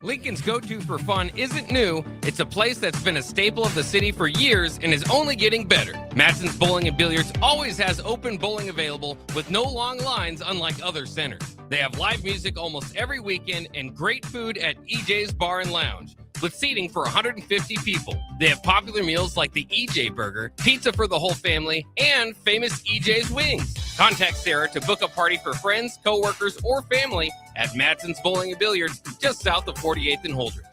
Lincoln's go-to for fun isn't new. It's a place that's been a staple of the city for years and is only getting better. Matson's Bowling and Billiards always has open bowling available with no long lines unlike other centers. They have live music almost every weekend and great food at EJ's Bar and Lounge with seating for 150 people. They have popular meals like the EJ Burger, pizza for the whole family, and famous EJ's Wings. Contact Sarah to book a party for friends, coworkers, or family at Matson's Bowling and Billiards just south of 48th and Holdridge.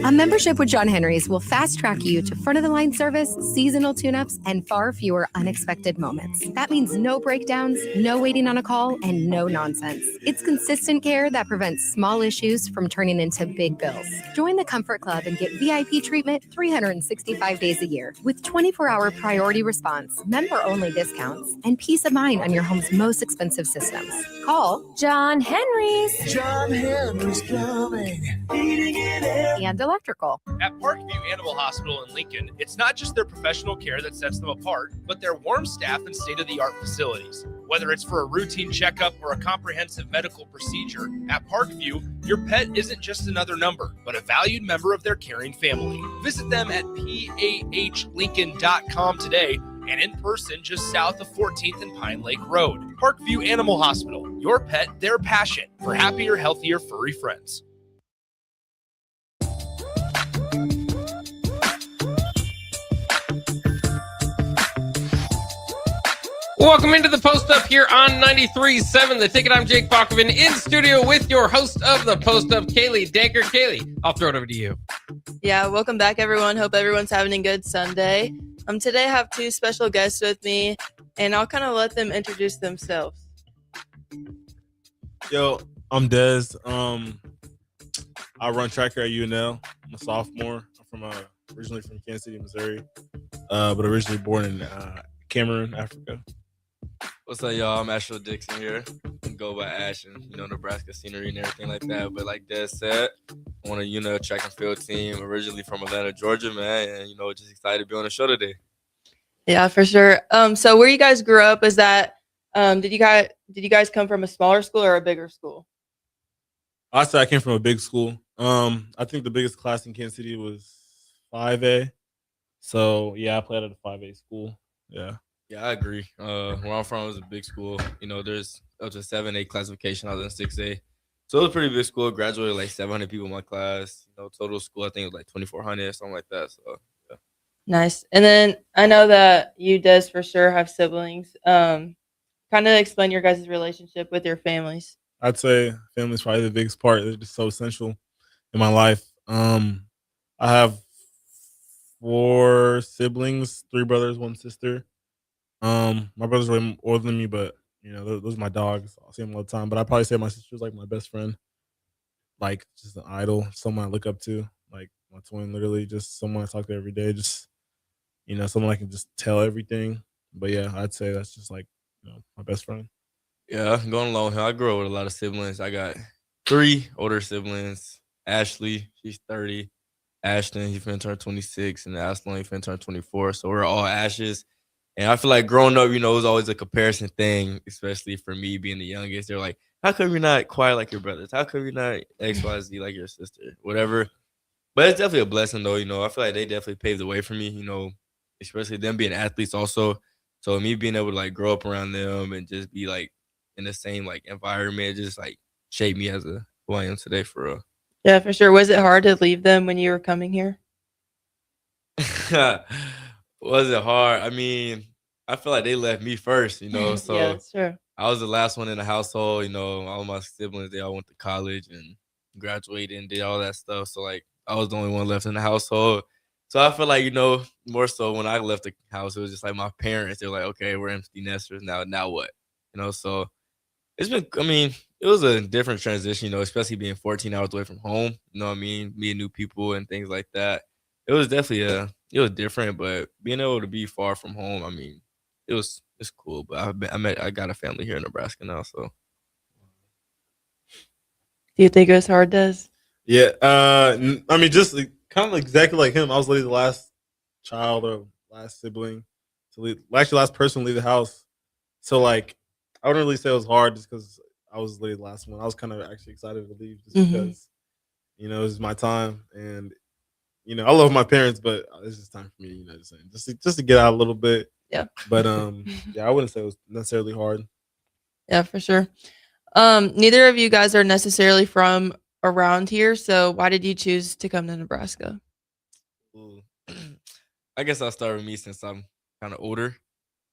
A membership with John Henry's will fast-track you to front-of-the-line service, seasonal tune-ups, and far fewer unexpected moments. That means no breakdowns, no waiting on a call, and no nonsense. It's consistent care that prevents small issues from turning into big bills. Join the Comfort Club and get VIP treatment 365 days a year with 24-hour priority response, member-only discounts, and peace of mind on your home's most expensive systems. Call John Henry's. John Henry's Plumbing, heating and air. And electrical. At Parkview Animal Hospital in Lincoln, it's not just their professional care that sets them apart, but their warm staff and state-of-the-art facilities. Whether it's for a routine checkup or a comprehensive medical procedure, at Parkview, your pet isn't just another number, but a valued member of their caring family. Visit them at pahlincoln.com today and in person just south of 14th and Pine Lake Road. Parkview Animal Hospital, your pet, their passion for happier, healthier, furry friends. Welcome into the Post Up here on 93.7 The Ticket. I'm Jake Bakoven in studio with your host of the Post Up, Kaylee Denker. Kaylee, I'll throw it over to you. Yeah, welcome back, everyone. Hope everyone's having a good Sunday. Today I have two special guests with me, and I'll kind of let them introduce themselves. Yo, I'm Dez. I run track here at UNL. I'm a sophomore. I'm originally from Kansas City, Missouri, but originally born in Cameroon, Africa. What's up, y'all? I'm Asheville Dixon here. I go by Ash and, Nebraska scenery and everything like that. But like Des said, I'm on a, track and field team originally from Atlanta, Georgia, man. And, just excited to be on the show today. Yeah, for sure. So where you guys grew up, is that, did you guys come from a smaller school or a bigger school? I said I came from a big school. I think the biggest class in Kansas City was 5A. So, yeah, I played at a 5A school. Yeah. Yeah, I agree. Where I'm from was a big school. There's up to 7A classification. I was in 6A. So it was a pretty big school. Graduated like 700 people in my class. Total school, I think it was like 2,400 or something like that. So, yeah. Nice. And then I know that you, Des, for sure have siblings. Kind of explain your guys' relationship with your families. I'd say family's probably the biggest part. They're just so essential in my life. I have 4 siblings, 3 brothers, 1 sister. My brother's way older than me, but those are my dogs. I see them all the time. But I probably say my sister's like my best friend, like just an idol, someone I look up to, like my twin, literally just someone I talk to every day, just someone I can just tell everything. But yeah, I'd say that's just like my best friend. Yeah, going along here. I grew up with a lot of siblings. I got 3 older siblings. Ashley, she's 30. Ashton, he's finna turn 26, and Aslan, he's finna turn 24. So we're all Ashes. And I feel like growing up, it was always a comparison thing, especially for me being the youngest. They're like, how come you're not quiet like your brothers? How come you're not X, Y, Z like your sister? Whatever. But it's definitely a blessing, though. I feel like they definitely paved the way for me, especially them being athletes also. So me being able to, like, grow up around them and just be, like, in the same, like, environment, just, like, shaped me as who I am today, for real. Yeah, for sure. Was it hard to leave them when you were coming here? Was it hard? I mean, I feel like they left me first, so Yeah, that's true. I was the last one in the household, all my siblings, they all went to college and graduated and did all that stuff. So, like, I was the only one left in the household. So I feel like, more so when I left the house, it was just like my parents, they're like, okay, we're empty nesters now what? So it's been, it was a different transition, especially being 14 hours away from home, meeting new people and things like that. It was definitely it was different, but being able to be far from home, it's cool. But I got a family here in Nebraska now, so. Do you think it was hard, Des? Yeah, just kind of exactly like him. I was literally the last child or last sibling to leave, actually last person to leave the house. So like, I wouldn't really say it was hard just because I was literally the last one. I was kind of actually excited to leave just because This is my time, and I love my parents, but it's just time for me. Just to get out a little bit. Yeah. But yeah, I wouldn't say it was necessarily hard. Yeah, for sure. Neither of you guys are necessarily from around here, so why did you choose to come to Nebraska? Ooh. I guess I'll start with me since I'm kind of older.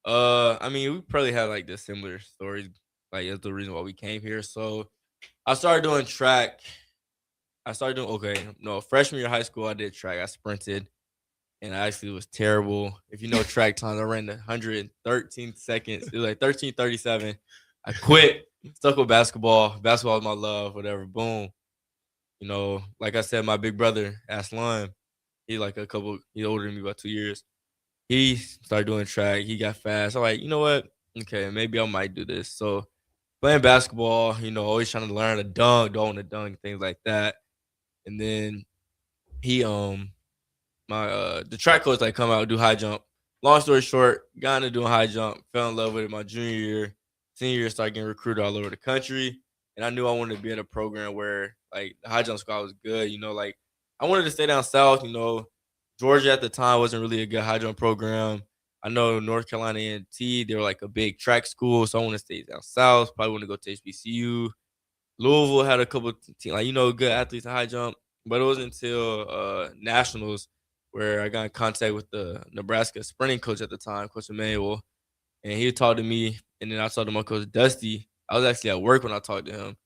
I mean, we probably had like the similar stories, like that's the reason why we came here. So I started doing track. I started doing no, freshman year of high school. I did track. I sprinted, and I actually was terrible. If you know track times, I ran 113 seconds. It was like 13:37. I quit. Stuck with basketball. Basketball is my love. Whatever. Boom. Like I said, my big brother Aslan. He like He's older than me by 2 years. He started doing track. He got fast. I'm like, you know what? Okay, maybe I might do this. So playing basketball, always trying to learn to dunk, don't want to dunk, things like that. And then he my the track coach like come out do high jump. Long story short, got into doing high jump, fell in love with it my junior year. Senior year, started getting recruited all over the country. And I knew I wanted to be in a program where like the high jump squad was good. Like I wanted to stay down south, Georgia at the time wasn't really a good high jump program. I know North Carolina A&T, they were like a big track school, so I want to stay down south. Probably want to go to HBCU. Louisville had a couple good athletes in high jump, but it wasn't until nationals where I got in contact with the Nebraska sprinting coach at the time, Coach Emmanuel, and he talked to me, and then I talked to my coach Dusty. I was actually at work when I talked to him,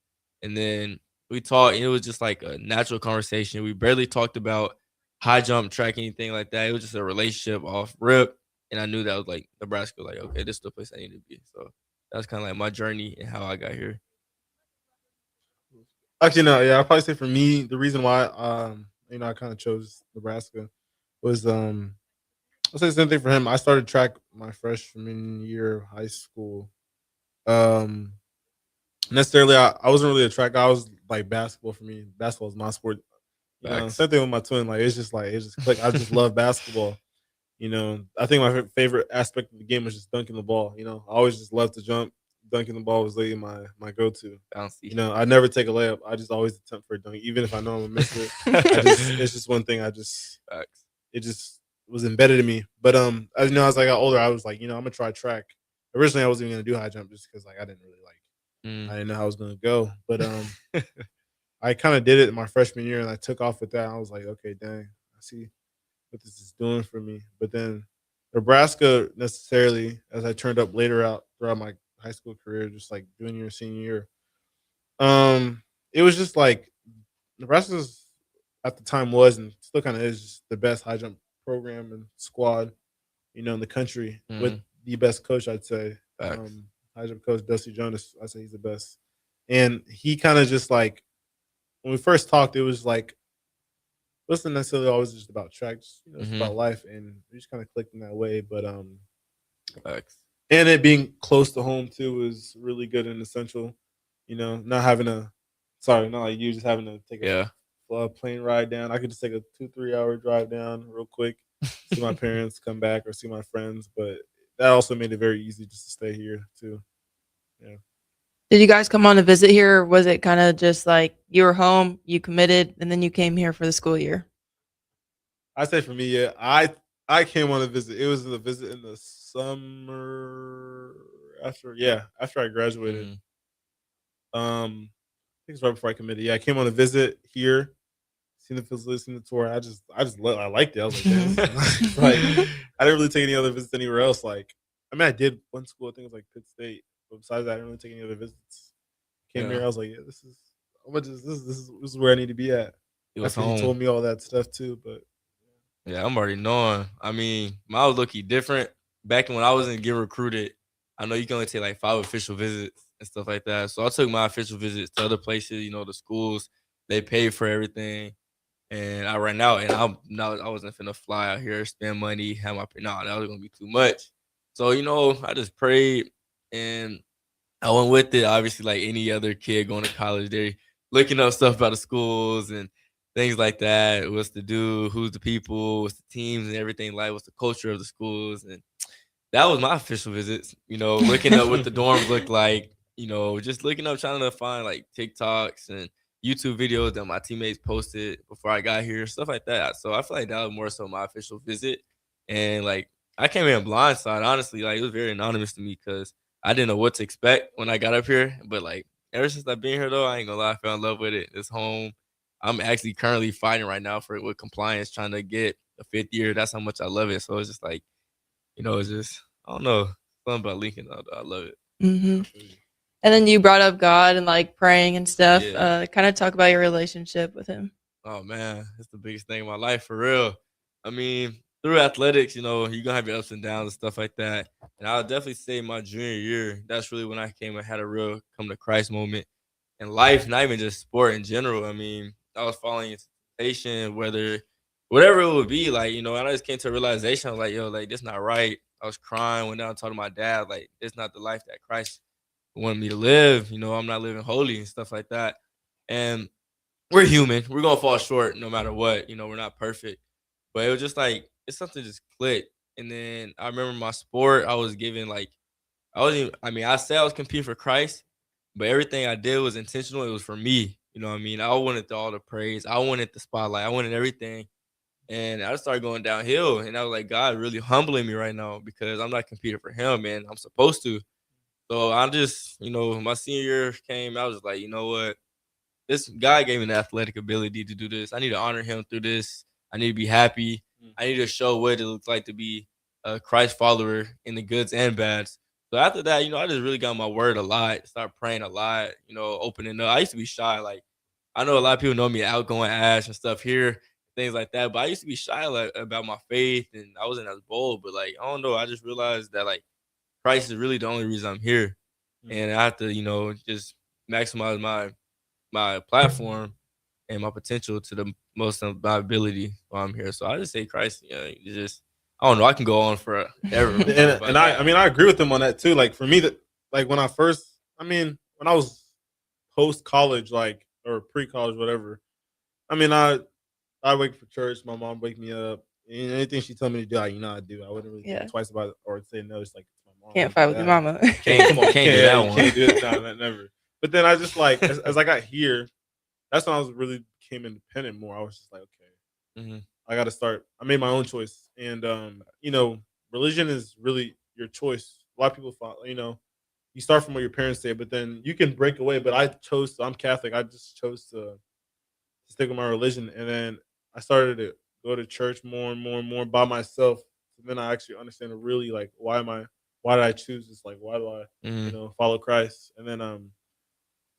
and then we talked, and it was just like a natural conversation. We barely talked about high jump, track, anything like that. It was just a relationship off rip, and I knew that was like Nebraska. Like, okay, this is the place I need to be. So that's kind of like my journey and how I got here. Actually, no, yeah, I'd probably say for me, the reason why I kind of chose Nebraska was I'll say the same thing for him. I started track my freshman year of high school. Um Necessarily I wasn't really a track guy. I was like basketball for me. Basketball is my sport. Facts. Same thing with my twin. Like it just clicked. I just love basketball. I think my favorite aspect of the game was just dunking the ball. I always just loved to jump. Dunking the ball was like my go to. Bouncy. I never take a layup. I just always attempt for a dunk, even if I know I'm gonna miss it. It's just one thing. Facts. It just was embedded in me. But as I got older, I was like, I'm gonna try track. Originally, I wasn't even gonna do high jump just because like I didn't really like. I didn't know how I was gonna go, but I kind of did it in my freshman year, and I took off with that. I was like, okay, dang, I see what this is doing for me. But then Nebraska, necessarily, as I turned up later out throughout my high school career, just like junior, senior year, it was just like Nebraska's at the time was and still kind of is just the best high jump program and squad, in the country with the best coach, I'd say. High jump coach Dusty Jonas, I say he's the best. And he kind of just like when we first talked, it was like it wasn't necessarily always just about tracks, it's about life, and we just kind of clicked in that way. But Facts. and it being close to home too is really good and essential. Not having not like you just having to take a plane ride down. I could just take a 2-3 hour drive down real quick, see my parents, come back, or see my friends. But that also made it very easy just to stay here too. Yeah. Did you guys come on a visit here, or was it kind of just like you were home, you committed, and then you came here for the school year? I say for me, yeah, I came on a visit. It was a visit in the summer after I graduated. I think it's right before I committed. Yeah, I came on a visit here, seen the facility, seen the tour. I liked it. I was like, damn, this is nice. Like I didn't really take any other visits anywhere else. Like I mean, I did one school. I think it was like Pitt State. But besides that, I didn't really take any other visits. Came here, I was like, yeah, this is where I need to be at. It was After home. he told me all that stuff too, but Yeah, I'm already knowing. I mean, mine was looking different. Back when I wasn't getting recruited, I know you can only take like 5 official visits and stuff like that. So I took my official visits to other places, the schools, they paid for everything. And I ran out, and I wasn't finna fly out here, spend money, have my that was gonna be too much. So, I just prayed and I went with it. Obviously, like any other kid going to college, they're looking up stuff about the schools and things like that. What's to do, who's the people, what's the teams and everything like, what's the culture of the schools. And that was my official visits, looking up what the dorms looked like, just looking up, trying to find like TikToks and YouTube videos that my teammates posted before I got here, stuff like that. So I feel like that was more so my official visit. And like I came in blindside, honestly. Like it was very anonymous to me because I didn't know what to expect when I got up here. But like ever since I've been here though, I ain't gonna lie, I fell in love with it. It's home. I'm actually currently fighting right now for it with compliance, trying to get a 5th year. That's how much I love it. So it's just like, it's just I don't know. Something about Lincoln, I love it. hmm And then you brought up God and like praying and stuff. Yeah. Kind of talk about your relationship with Him. Oh man, it's the biggest thing in my life for real. I mean, through athletics, you're gonna have your ups and downs and stuff like that. And I'll definitely say my junior year, that's really when I came and had a real come to Christ moment in life, not even just sport in general. I mean, I was following a temptation, whatever it would be, like, and I just came to a realization. I was like, yo, like this not right. I was crying, went down and talked to my dad, like, it's not the life that Christ wanted me to live. I'm not living holy and stuff like that. And we're human. We're gonna fall short no matter what. We're not perfect. But it was just like it's something just clicked. And then I remember my sport, I was given like I wasn't even, I mean, I said I was competing for Christ, but everything I did was intentional. It was for me. You know what I mean? I wanted all the praise. I wanted the spotlight. I wanted everything. And I started going downhill. And I was like, God really humbling me right now because I'm not competing for him, man. I'm supposed to. So I just, my senior year came, I was like, you know what? This guy gave me the athletic ability to do this. I need to honor him through this. I need to be happy. I need to show what it looks like to be a Christ follower in the goods and bads. So after that, I just really got my word a lot, started praying a lot, opening up. I used to be shy. Like, I know a lot of people know me outgoing Ash and stuff here, things like that. But I used to be shy about my faith and I wasn't as bold. But like, I don't know. I just realized that like Christ is really the only reason I'm here. And I have to, just maximize my platform and my potential to the most of my ability while I'm here. So I just say Christ, I don't know. I can go on forever. and I agree with him on that too. Like for me, that like when I was post college, like or pre college, whatever. I wake for church. My mom wake me up. And anything she told me to do, I do. I wouldn't really think twice about it or say no. It's like it's my mom. Can't fight with your mama. Come on, can't do that one. Can't do it. No, never. But then I just like as I got here, that's when I was really became independent more. I was just like, okay, I got to start. I made my own choice, and religion is really your choice. A lot of people thought, you start from what your parents say, but then you can break away. But I'm Catholic. I just chose to stick with my religion, and then I started to go to church more and more and more by myself. And then I actually understand really like why did I choose this? Like why do I follow Christ? And then I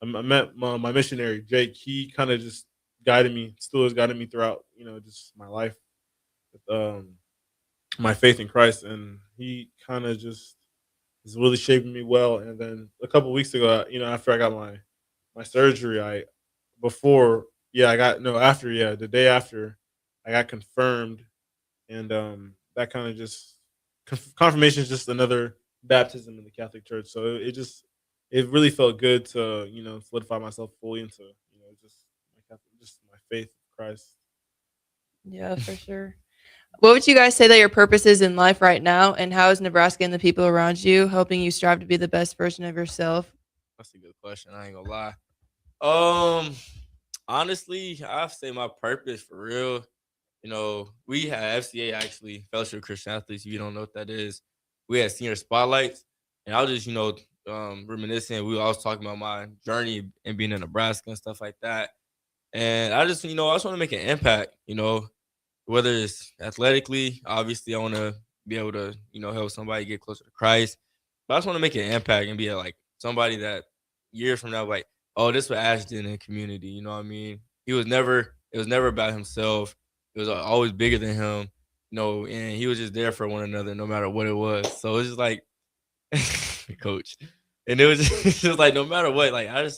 met my missionary Jake. He kind of just guided me, still has guided me throughout, just my life, with, my faith in Christ, and he kind of just is really shaping me well. And then a couple weeks ago, after I got my surgery, the day after, I got confirmed, and that kind of just confirmation is just another baptism in the Catholic Church. So it really felt good to solidify myself fully into just my faith in Christ. Yeah, for sure. What would you guys say that your purpose is in life right now, and how is Nebraska and the people around you helping you strive to be the best version of yourself? That's a good question. I ain't gonna lie. Honestly, I say my purpose for real. We had FCA actually, Fellowship of Christian Athletes. If you don't know what that is, we had senior spotlights, and I was just reminiscing. I was talking about my journey and being in Nebraska and stuff like that. And I just want to make an impact. Whether it's athletically, obviously I want to be able to help somebody get closer to Christ. But I just want to make an impact and be like somebody that years from now, like, oh, this is what Ash did in the community. You know what I mean? It was never about himself. It was always bigger than him, and he was just there for one another no matter what it was. So it was just like, coach. And it was just like, no matter what, like, and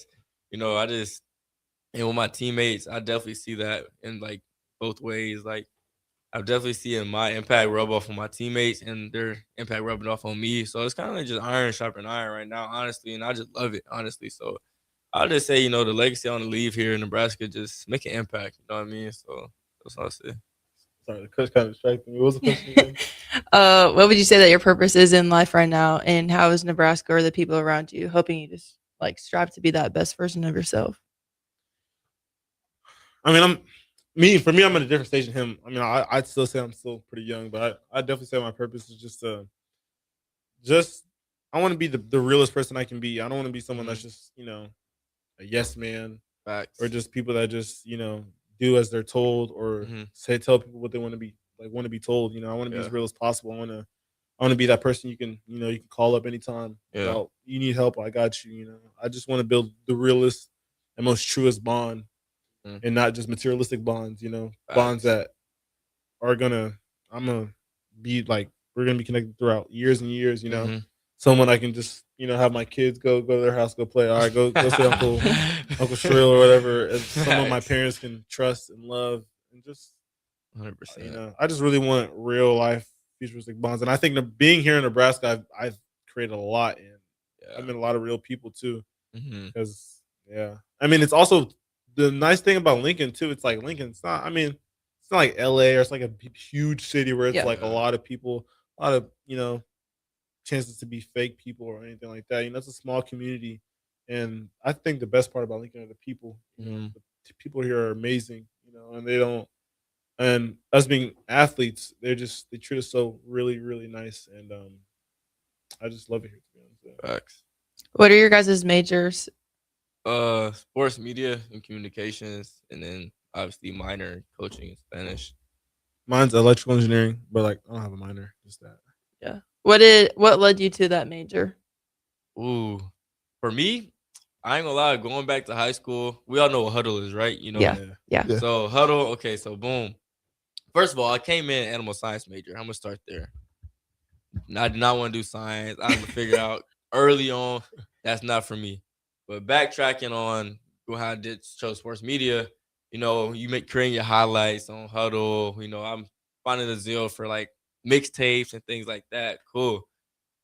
with my teammates, I definitely see that in like both ways. Like, I definitely see my impact rub off on my teammates and their impact rubbing off on me. So it's kind of like just iron sharpening iron right now, honestly. And I just love it, honestly. So I'll just say, the legacy I want to leave here in Nebraska, just make an impact. You know what I mean? So that's what I say. Sorry, the coach kind of distracted me. What was the question again? What would you say that your purpose is in life right now, and how is Nebraska or the people around you helping you just like strive to be that best version of yourself? I mean, for me, I'm in a different stage than him. I mean, I'd still say I'm still pretty young, but I definitely say my purpose is just I want to be the realest person I can be. I don't want to be someone that's just a yes man Facts. or just people that just do as they're told or tell people what they want to be told. I want to be as real as possible. I want to be that person you can call up anytime about you need help. I got you. I just want to build the realest and most truest bond and not just materialistic bonds. Bonds that are I'm gonna be like we're gonna be connected throughout years and years. Someone I can just have my kids go to their house, go play. All right, go see Uncle Shrill or whatever. As someone my parents can trust and love, and just 100%. I just really want real life futuristic bonds, and I think being here in Nebraska, I've created a lot, and I've met a lot of real people too. Because I mean, it's also the nice thing about Lincoln too. It's like Lincoln. It's not. I mean, it's not like LA or it's like a huge city where it's like a lot of people, a lot of chances to be fake people or anything like that. It's a small community, and I think the best part about Lincoln are the people. The people here are amazing. And they don't. And us being athletes, they treat us so really, really nice, and I just love it here. To be honest. Facts. What are your guys' majors? Sports media and communications, and then obviously minor coaching in Spanish. Mine's electrical engineering, but like I don't have a minor, just that. Yeah. What led you to that major? Ooh, for me, I ain't gonna lie. Going back to high school, we all know what huddle is, right? Yeah. So huddle. Okay, so boom. First of all, I came in animal science major. I'm gonna start there. I did not want to do science. I had to figure out early on that's not for me. But backtracking on how I chose sports media, you creating your highlights on huddle. I'm finding the zeal for like mixtapes and things like that. Cool.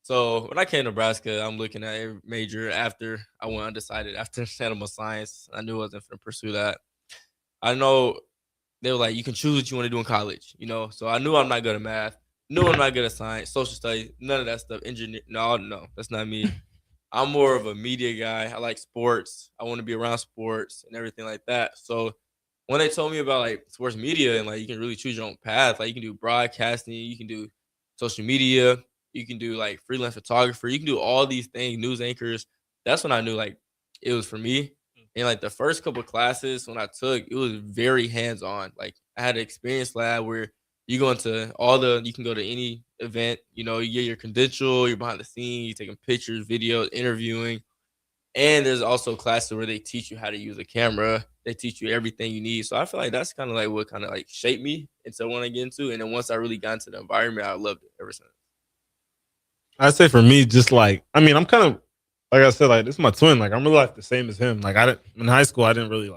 So when I came to Nebraska, I'm looking at every major after I went undecided after animal science. I knew I wasn't going to pursue that. I know they were like, you can choose what you want to do in college, So I knew I'm not good at math. Knew I'm not good at science, social studies, none of that stuff. Engineer, no, that's not me. I'm more of a media guy. I like sports. I want to be around sports and everything like that. So when they told me about like sports media and like you can really choose your own path, like you can do broadcasting, you can do social media, you can do like freelance photographer, you can do all these things, news anchors. That's when I knew like it was for me. And like the first couple of classes when I took, it was very hands-on. Like I had an experience lab where you go into you can go to any event, you get your credential, you're behind the scenes, you're taking pictures, videos, interviewing. And there's also classes where they teach you how to use a camera. They teach you everything you need. So I feel like that's kind of like what kind of like shaped me into what I get into. And then once I really got into the environment, I loved it ever since. I'd say for me, just like, I mean, I'm kind of, like I said, like this is my twin. Like I'm really like the same as him. Like in high school, I didn't really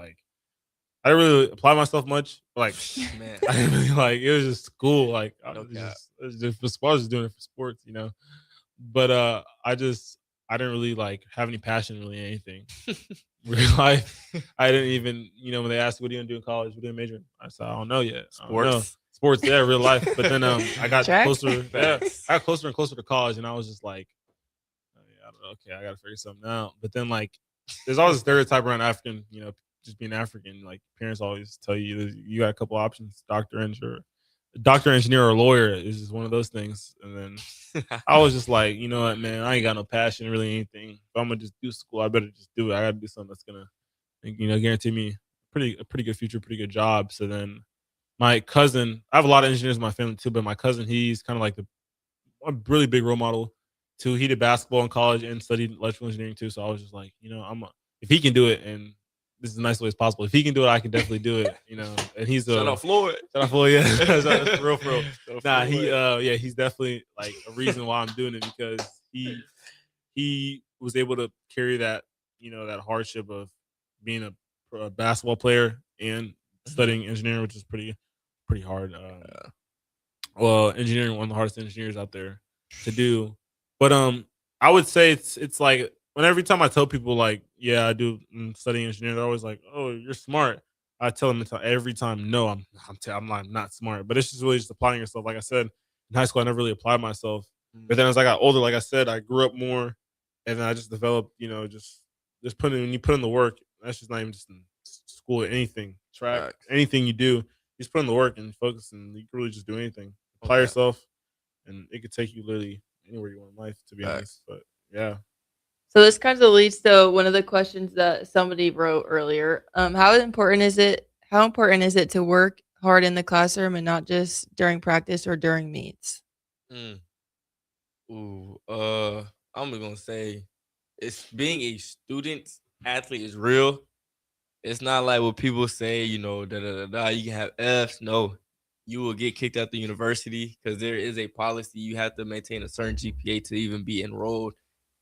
apply myself much. Like, Man, I didn't really like, it was just school. Like I No was cap. just doing it for sports, But I didn't really like have any passion really in anything. Real life, I didn't even, when they asked, what are you gonna do in college? What are you major in? I said, I don't know yet. I don't know. Sports, yeah, real life. But then I got Track? closer. Yeah, I got closer and closer to college, and I was just like, oh, yeah, I don't know. Okay, I gotta figure something out. But then like, there's always a stereotype around African, just being African. Like parents always tell you you got a couple options: doctor, engineer, or lawyer is just one of those things. And then I was just like, you know what, man, I ain't got no passion really anything. If I'm gonna just do school, I better just do it. I gotta do something that's gonna, guarantee me a pretty good future, pretty good job. So then my cousin, I have a lot of engineers in my family too, but my cousin, he's kind of like a really big role model too. He did basketball in college and studied electrical engineering too. So I was just like, if he can do it, and this is the nicest way as possible. If he can do it, I can definitely do it. And he's Shout out Floyd. Yeah, that's for real. Nah, he's definitely like a reason why I'm doing it, because he was able to carry that, that hardship of being a basketball player and studying engineering, which is pretty hard. Well, engineering, one of the hardest engineers out there to do. But I would say it's like, every time I tell people like, yeah, I do studying engineering, they're always like, oh, you're smart. I tell them every time, no, I'm not smart. But it's just really just applying yourself. Like I said, in high school, I never really applied myself. But then as I got older, like I said, I grew up more, and then I just developed, just when you put in the work. That's just not even just in school or anything. track, Facts. anything you do, just put in the work and focus, and you can really just do anything. Apply Okay. yourself, and it could take you literally anywhere you want in life, to be Facts. honest. But yeah. So this kind of leads to one of the questions that somebody wrote earlier. How important is it? How important is it to work hard in the classroom and not just during practice or during meets? Mm. Ooh, I'm gonna say it's being a student athlete is real. It's not like what people say, da da da da. You can have Fs. No, you will get kicked out the university because there is a policy. You have to maintain a certain GPA to even be enrolled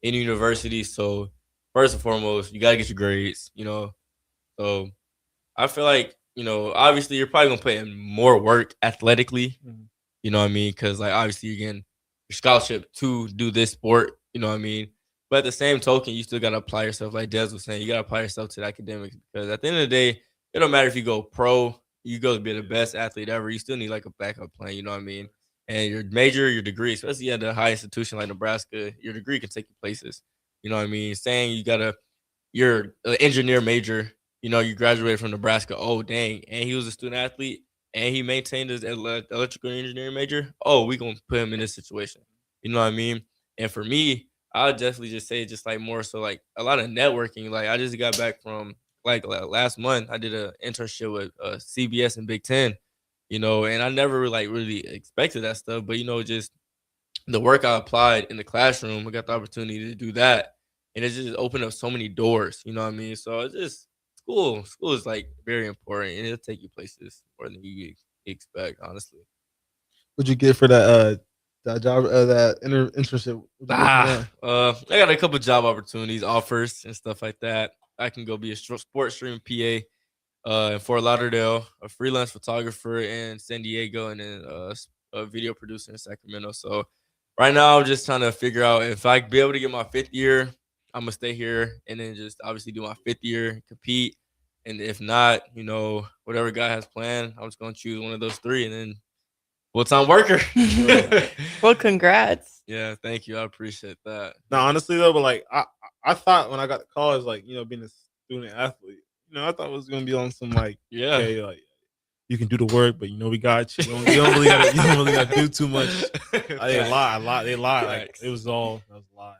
in university. So first and foremost, you gotta get your grades. So I feel like obviously you're probably gonna put in more work athletically. Mhm. You know what I mean? Because like obviously you're getting your scholarship to do this sport. You know what I mean? But at the same token, you still gotta apply yourself. Like Des was saying, you gotta apply yourself to the academics because at the end of the day, it don't matter if you go pro, you go to be the best athlete ever. You still need like a backup plan. You know what I mean? And your major, your degree, especially at the high institution like Nebraska, your degree can take you places. You know what I mean? Saying you're an engineer major. You graduated from Nebraska. Oh dang, and he was a student athlete and he maintained his electrical engineering major. Oh, we gonna put him in this situation. You know what I mean? And for me, I would definitely just say just like more so like a lot of networking. Like I just got back from last month. I did an internship with CBS and Big Ten. And I never like really expected that stuff, but just the work I applied in the classroom, I got the opportunity to do that, and it just opened up so many doors. You know what I mean? So it's just school. School is like very important, and it'll take you places more than you expect. Honestly. What'd you get for that job, that internship? What'd you get from that? I got a couple job opportunities, offers, and stuff like that. I can go be a sports stream PA in Fort Lauderdale, a freelance photographer in San Diego, and then a video producer in Sacramento. So right now, I'm just trying to figure out if I be able to get my 5th year, I'm gonna stay here and then just obviously do my 5th year, compete. And if not, whatever God has planned, I'm just gonna choose one of those three and then full-time worker. Well, congrats. Yeah, thank you. I appreciate that. No, honestly though, but like I thought when I got to college, like being a student athlete, I thought it was gonna be on some like Yeah. okay, like you can do the work, but we got you. You don't really gotta do too much. They lie. Like Facts. that was a lie.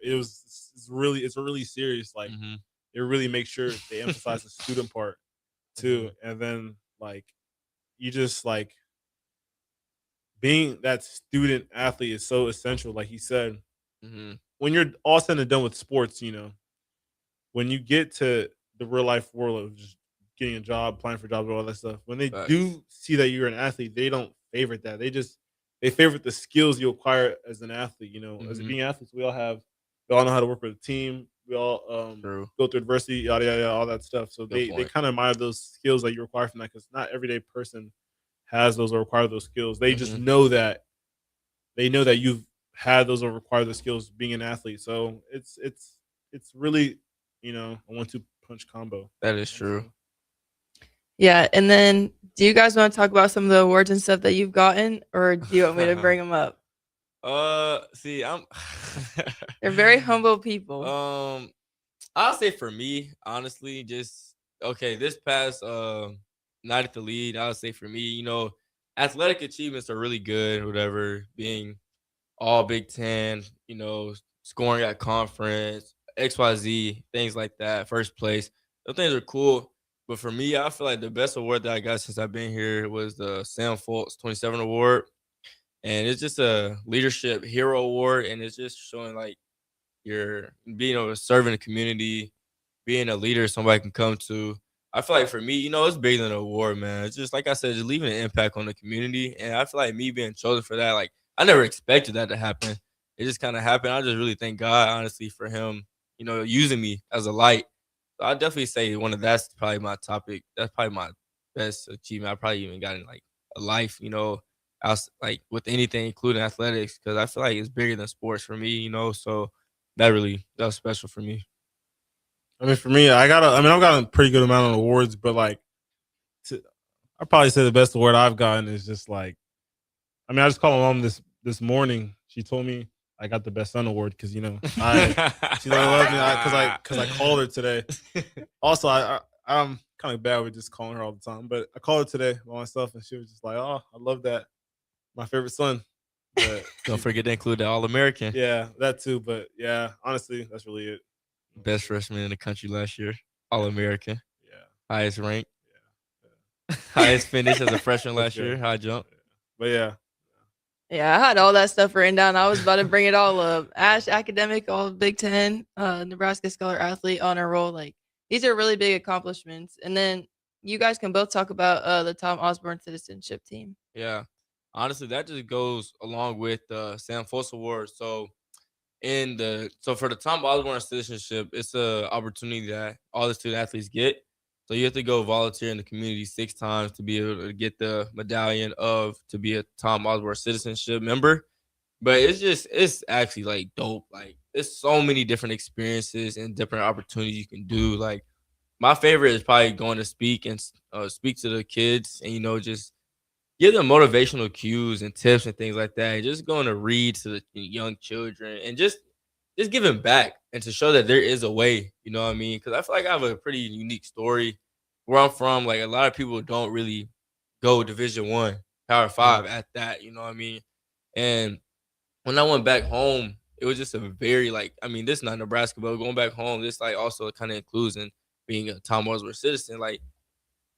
It's really serious. Like Mhm. it really makes sure they emphasize the student part too, and then like you just like being that student athlete is so essential. Like he said, Mhm. when you're all said and done with sports, when you get to the real life world of just getting a job, applying for jobs, all that stuff, when they Facts. do see that you're an athlete, they don't favorite that. They favorite the skills you acquire as an athlete. As Mhm. being athletes, we all know how to work with a team. We all True. go through adversity, yada yada, all that stuff. So Good they point. kind of admire those skills that you require from that because not everyday person has those or require those skills. They just Mhm. know that you've had those or require those skills being an athlete. So it's really a 1-2 punch combo. That is true. Yeah, and then do you guys want to talk about some of the awards and stuff that you've gotten, or do you want me to bring them up? See, I'm They're very humble people. I'll say for me, honestly, just okay, this past night at the lead, I would say for me, athletic achievements are really good, whatever, being all Big Ten, scoring at conference, XYZ, things like that, first place. Those things are cool. But for me, I feel like the best award that I got since I've been here was the Sam Foltz 27 award. And it's just a leadership hero award. And it's just showing like you're being able to serve in the community, being a leader somebody can come to. I feel like for me, it's bigger than an award, man. It's just like I said, just leaving an impact on the community. And I feel like me being chosen for that, like I never expected that to happen. It just kind of happened. I just really thank God, honestly, for him, using me as a light. So I definitely say that's probably my topic. That's probably my best achievement. I probably even got in like a life, like with anything, including athletics, because I feel like it's bigger than sports for me, So that was special for me. I mean, for me, I've gotten a pretty good amount of awards, but like, I probably say the best award I've gotten is just like, I just called my mom this morning. She told me I got the best son award because she loves me because I called her today. Also, kind of bad with just calling her all the time. But I called her today by myself, and she was just like, "Oh, I love that. My favorite son." But Don't forget to include the All-American. yeah, that too. But yeah, honestly, that's really it. Best freshman in the country last year. All-American. Yeah, Highest rank. yeah. Highest finish as a freshman That's last year. good. High jump. But yeah, Yeah, I had all that stuff written down. I was about to bring it all up. Ash, academic, all Big Ten, Nebraska Scholar Athlete, honor roll. Like these are really big accomplishments. And then you guys can both talk about the Tom Osborne Citizenship Team. Yeah. Honestly, that just goes along with the Sam Foss Award. So for the Tom Osborne Citizenship, it's a opportunity that all the student athletes get. So you have to go volunteer in the community 6 times to be able to get the medallion to be a Tom Osborne Citizenship member. But it's actually like dope. Like there's so many different experiences and different opportunities you can do. Like my favorite is probably going to speak and speak to the kids and just give them motivational cues and tips and things like that. And just going to read to the young children and just giving back and to show that there is a way, you know what I mean? Because I feel like I have a pretty unique story where I'm from. Like a lot of people don't really go Division 1, Power 5 at that, you know what I mean? And when I went back home, it was just a very this is not Nebraska, but going back home, this like also kind of includes in being a Tom Osborne citizen, like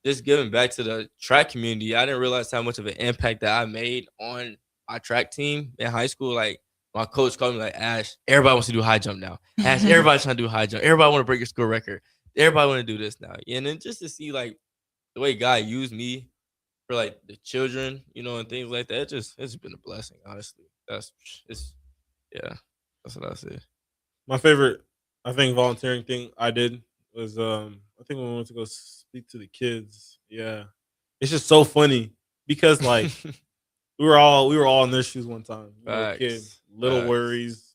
just giving back to the track community. I didn't realize how much of an impact that I made on my track team in high school. Like my coach called me like, Ash, everybody wants to do high jump now. Ash, everybody's trying to do high jump. Everybody want to break your school record. Everybody want to do this now. And then just to see like the way God used me for like the children, and things like that, it's been a blessing, honestly. That's what I say. my favorite, I think, volunteering thing I did was I think when we went to go speak to the kids. Yeah, it's just so funny because like we were all in their shoes one time. We were a kid, little Facts. worries.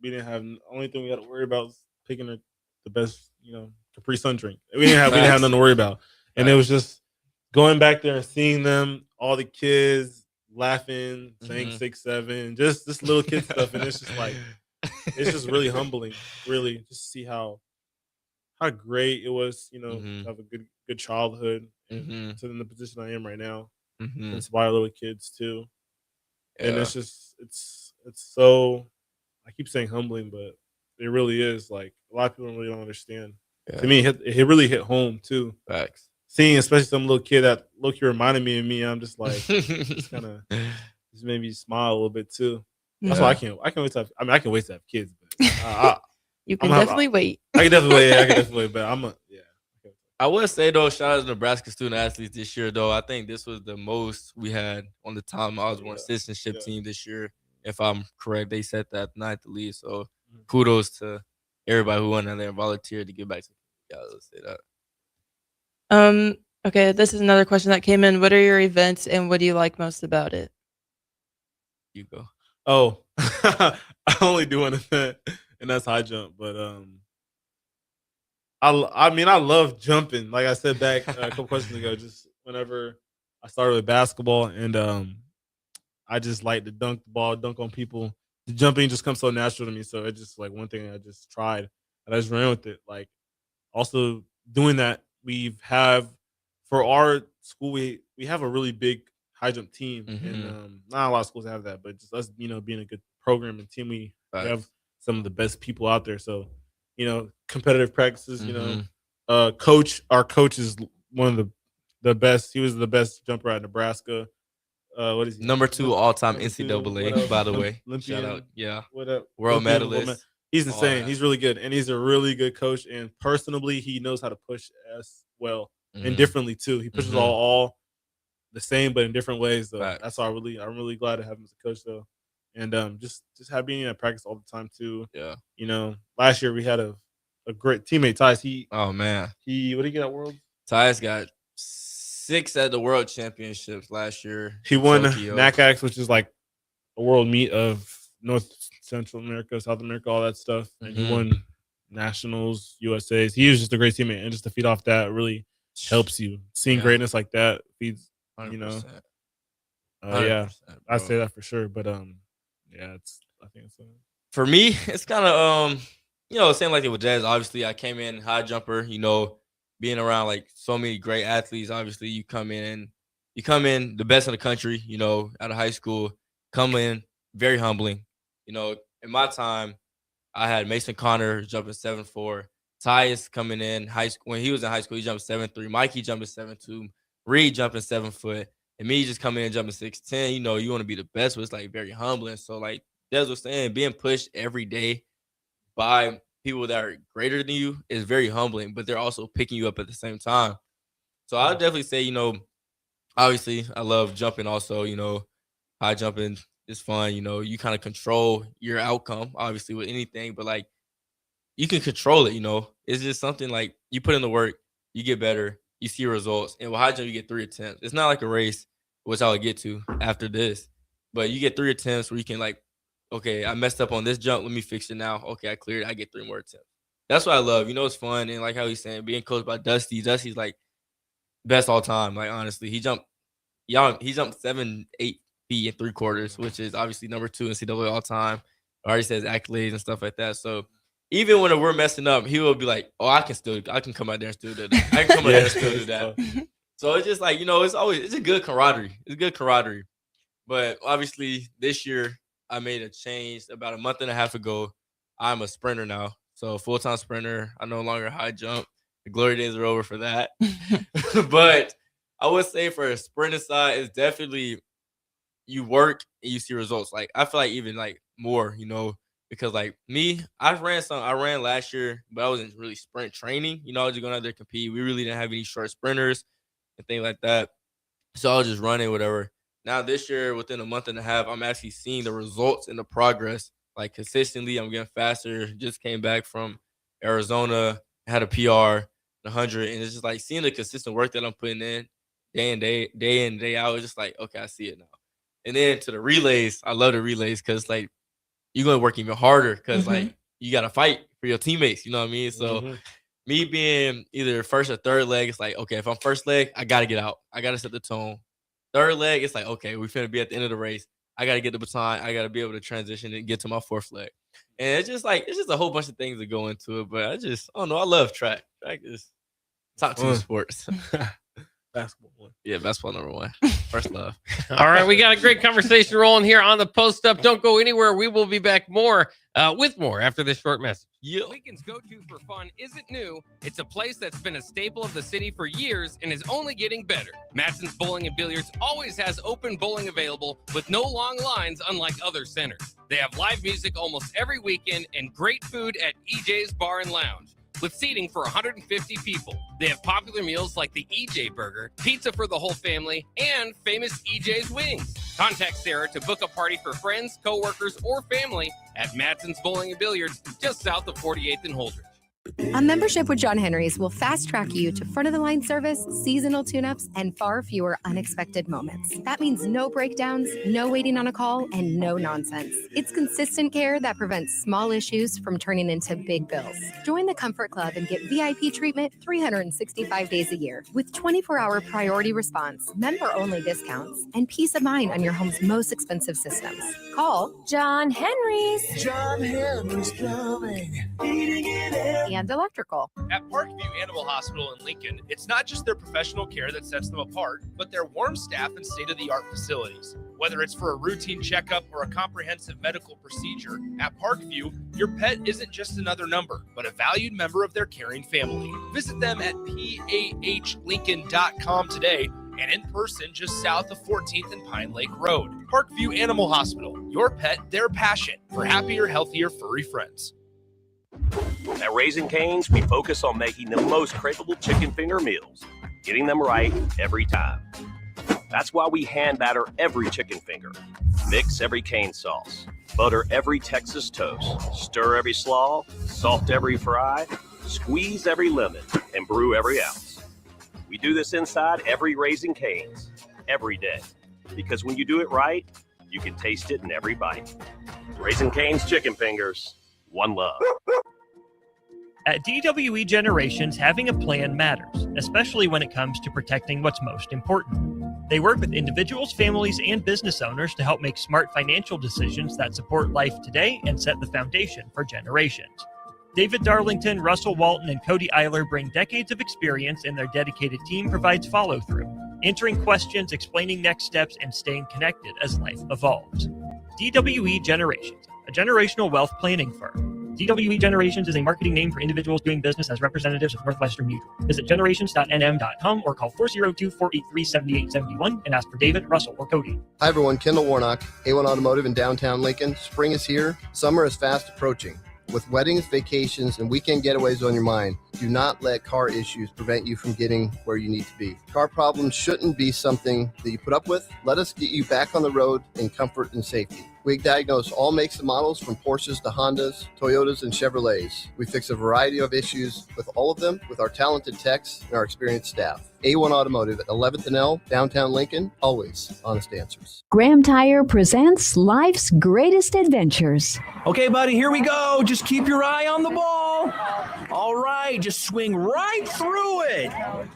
We didn't have only thing we had to worry about was picking the best, Capri Sun drink. We didn't have nothing to worry about, and it was just going back there and seeing them, all the kids laughing, saying 6, 7, just this little kid stuff, and it's just like it's just really humbling, really, just to see how great it was, to have a good childhood and to in the position I am right now, and inspire little kids too. And it's just it's so, I keep saying humbling, but it really is. Like a lot of people really don't understand. Yeah. To me, it really hit home too. Facts. Seeing especially some little kid that look, you reminded me of me. I'm just like, just kind of just made me smile a little bit too. That's why I can't wait to have. I mean, I can wait to have kids, but You can definitely wait. I can definitely wait, but I would say though, shout out to Nebraska student athletes this year though. I think this was the most we had on the Tom Osborne citizenship team this year. If I'm correct, they set that ninth to lead. So kudos to everybody who went out there and volunteered to get back to. Yeah, let's say that. Okay, this is another question that came in. What are your events and what do you like most about it? You go. Oh, I only do one event, and that's high jump. But I mean, I love jumping. Like I said back a couple questions ago, just whenever I started with basketball, and I just like to dunk the ball, dunk on people. The jumping just comes so natural to me. So it's just like one thing I just tried, and I just ran with it. Like also doing that, for our school, we have a really big high jump team, and not a lot of schools have that. But just us, being a good program and team, we have some of the best people out there. So, competitive practices. Our coach is one of the best. He was the best jumper at Nebraska. What is he? Number 2 all-time Number 2, NCAA, by the way. Olympian, Shout out. Yeah. World medalist. He's insane. He's really good. And he's a really good coach. And personally, he knows how to push us well and differently too. He pushes all the same, but in different ways. Though. That's why I'm really glad to have him as a coach though. And just being at practice all the time too. Yeah. Last year we had a great teammate, Tyus. Oh man. What did he get at Worlds? Tyus got 6 at the World Championships last year. He won NACAX, which is like a world meet of North Central America, South America, all that stuff. And he won nationals, USAs. He was just a great teammate, and just to feed off that really helps you. Seeing greatness like that feeds, 100%. Yeah, I'd say that for sure. But I think it's for me, it's kind of same like it with Jazz. Obviously, I came in high jumper, being around like so many great athletes. Obviously, you come in the best in the country, out of high school, come in very humbling. In my time, I had Mason Connor jumping 7'4", Tyus coming in high school. When he was in high school, he jumped 7'3", Mikey jumping 7'2", Reed jumping 7 foot, and me just coming in jumping 6'10". You want to be the best, but it's like very humbling. So like Des was saying, being pushed every day by people that are greater than you is very humbling, but they're also picking you up at the same time. So I would definitely say, obviously I love jumping also, high jumping is fun. You kind of control your outcome, obviously, with anything, but like you can control it, It's just something like you put in the work, you get better, you see results. And with high jump, you get 3 attempts. It's not like a race, which I'll get to after this, but you get 3 attempts where you can like, okay, I messed up on this jump. Let me fix it now. Okay, I cleared it. I get 3 more attempts. That's what I love. It's fun. And like how he's saying, being coached by Dusty. Dusty's like best all time. Like, honestly, he jumped 7-8 feet and 3/4, which is obviously number 2 in CAA all time. Already says accolades and stuff like that. So even when we're messing up, he will be like, oh, I can come out there and still do that. I can come out there and still do that. So it's just like, it's a good camaraderie. It's good camaraderie. But obviously this year I made a change about a month and a half ago. I'm a sprinter now. So full-time sprinter. I no longer high jump. The glory days are over for that. But I would say for a sprinter side, it's definitely you work and you see results. Like I feel like even like more, because like me, I ran last year, but I wasn't really sprint training. I was just going out there to compete. We really didn't have any short sprinters and things like that. So I was just running, whatever. Now this year, within a month and a half, I'm actually seeing the results and the progress. Like consistently, I'm getting faster. Just came back from Arizona, had a PR, 100, and it's just like seeing the consistent work that I'm putting in day in, day out. It's just like, okay, I see it now. And then to the relays, I love the relays because like you're gonna work even harder because like you gotta fight for your teammates. You know what I mean? So me being either first or third leg, it's like, okay, if I'm first leg, I gotta get out. I gotta set the tone. Third leg, it's like, okay, we're finna be at the end of the race. I got to get the baton. I got to be able to transition and get to my 4th leg. And it's just a whole bunch of things that go into it. But I don't know. I love track. Track is top 2 sports. Basketball 1. Yeah, basketball number 1. First love. All right, we got a great conversation rolling here on the Post Up. Don't go anywhere. We will be back with more after this short message. Yeah. Lincoln's go-to for fun isn't new. It's a place that's been a staple of the city for years and is only getting better. Matson's Bowling and Billiards always has open bowling available with no long lines, unlike other centers. They have live music almost every weekend and great food at EJ's Bar and Lounge, with seating for 150 people. They have popular meals like the EJ Burger, pizza for the whole family, and famous EJ's Wings. Contact Sarah to book a party for friends, coworkers, or family at Matson's Bowling and Billiards, just south of 48th and Holdridge. A membership with John Henry's will fast-track you to front-of-the-line service, seasonal tune-ups, and far fewer unexpected moments. That means no breakdowns, no waiting on a call, and no nonsense. It's consistent care that prevents small issues from turning into big bills. Join the Comfort Club and get VIP treatment 365 days a year with 24-hour priority response, member-only discounts, and peace of mind on your home's most expensive systems. Call John Henry's. John Henry's Plumbing, heating and air. And electrical. At Parkview Animal Hospital in Lincoln, it's not just their professional care that sets them apart, but their warm staff and state-of-the-art facilities. Whether it's for a routine checkup or a comprehensive medical procedure, at Parkview, your pet isn't just another number, but a valued member of their caring family. Visit them at pahlincoln.com today and in person just south of 14th and Pine Lake Road. Parkview Animal Hospital, your pet, their passion for happier, healthier, furry friends. At Raising Cane's, we focus on making the most craveable chicken finger meals, getting them right every time. That's why we hand batter every chicken finger, mix every cane sauce, butter every Texas toast, stir every slaw, salt every fry, squeeze every lemon, and brew every ounce. We do this inside every Raising Cane's, every day, because when you do it right, you can taste it in every bite. Raising Cane's chicken fingers, one love. At DWE Generations, having a plan matters, especially when it comes to protecting what's most important. They work with individuals, families, and business owners to help make smart financial decisions that support life today and set the foundation for generations. David Darlington, Russell Walton, and Cody Eiler bring decades of experience, and their dedicated team provides follow-through, answering questions, explaining next steps, and staying connected as life evolves. DWE Generations, a generational wealth planning firm. DWE Generations is a marketing name for individuals doing business as representatives of Northwestern Mutual. Visit generations.nm.com or call 402-483-7871 and ask for David, Russell, or Cody. Hi everyone, Kendall Warnock, A1 Automotive in downtown Lincoln. Spring is here. Summer is fast approaching. With weddings, vacations, and weekend getaways on your mind, do not let car issues prevent you from getting where you need to be. Car problems shouldn't be something that you put up with. Let us get you back on the road in comfort and safety. We diagnose all makes and models from Porsches to Hondas, Toyotas, and Chevrolets. We fix a variety of issues with all of them with our talented techs and our experienced staff. A1 Automotive at 11th and L, downtown Lincoln, always honest answers. Graham Tire presents life's greatest adventures. Okay, buddy, here we go. Just keep your eye on the ball. All right, just swing right through it. Yeah,